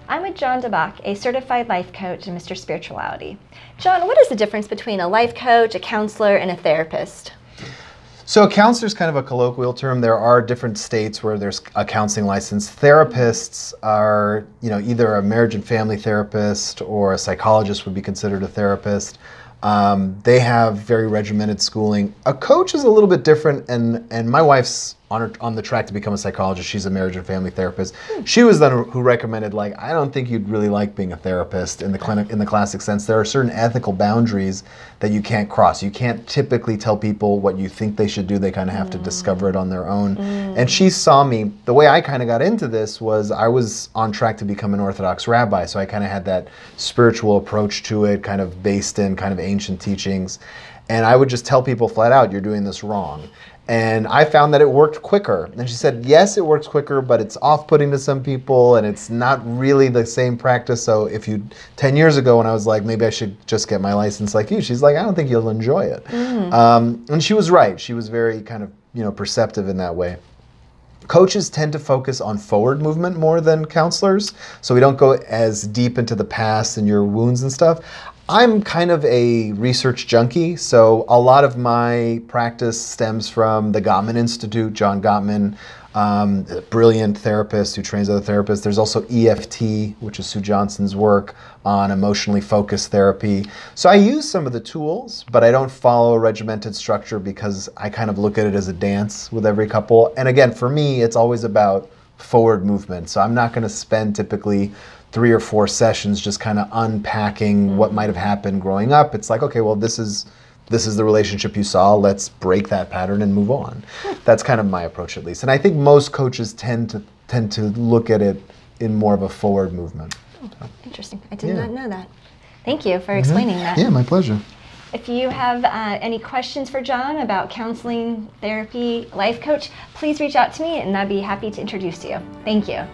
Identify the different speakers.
Speaker 1: I'm with John DeBach, a certified life coach and Mr. Spirituality. John, what is the difference between a life coach, a counselor, and a therapist?
Speaker 2: So a counselor is kind of a colloquial term. There are different states where there's a counseling license. Therapists are, either a marriage and family therapist or a psychologist would be considered a therapist. They have very regimented schooling. A coach is a little bit different, and my wife's on the track to become a psychologist. She's a marriage and family therapist. She was the one who recommended, I don't think you'd really like being a therapist in the classic sense. There are certain ethical boundaries that you can't cross. You can't typically tell people what you think they should do. They kind of have to discover it on their own. And she saw me. The way I kind of got into this was I was on track to become an Orthodox rabbi, so I kind of had that spiritual approach to it, kind of based in kind of ancient teachings. And I would just tell people flat out, you're doing this wrong. And I found that it worked quicker. And she said, yes, it works quicker, but it's off-putting to some people, and it's not really the same practice. So 10 years ago when I was like, maybe I should just get my license like you, she's like, I don't think you'll enjoy it. And she was right. She was very kind of, perceptive in that way. Coaches tend to focus on forward movement more than counselors, so we don't go as deep into the past and your wounds and stuff. I'm kind of a research junkie, so a lot of my practice stems from the Gottman Institute. John Gottman, a brilliant therapist who trains other therapists. There's also EFT, which is Sue Johnson's work on emotionally focused therapy. So I use some of the tools, but I don't follow a regimented structure because I kind of look at it as a dance with every couple. And again, for me, it's always about forward movement. So I'm not going to spend typically 3 or 4 sessions just kind of unpacking what might have happened growing up. It's like, okay, well, this is the relationship you saw. Let's break that pattern and move on. That's kind of my approach, at least. And I think most coaches tend to look at it in more of a forward movement.
Speaker 1: Oh, interesting. I did not know that. Thank you for explaining that.
Speaker 2: Yeah, my pleasure.
Speaker 1: If you have any questions for John about counseling, therapy, life coach, please reach out to me and I'd be happy to introduce you. Thank you.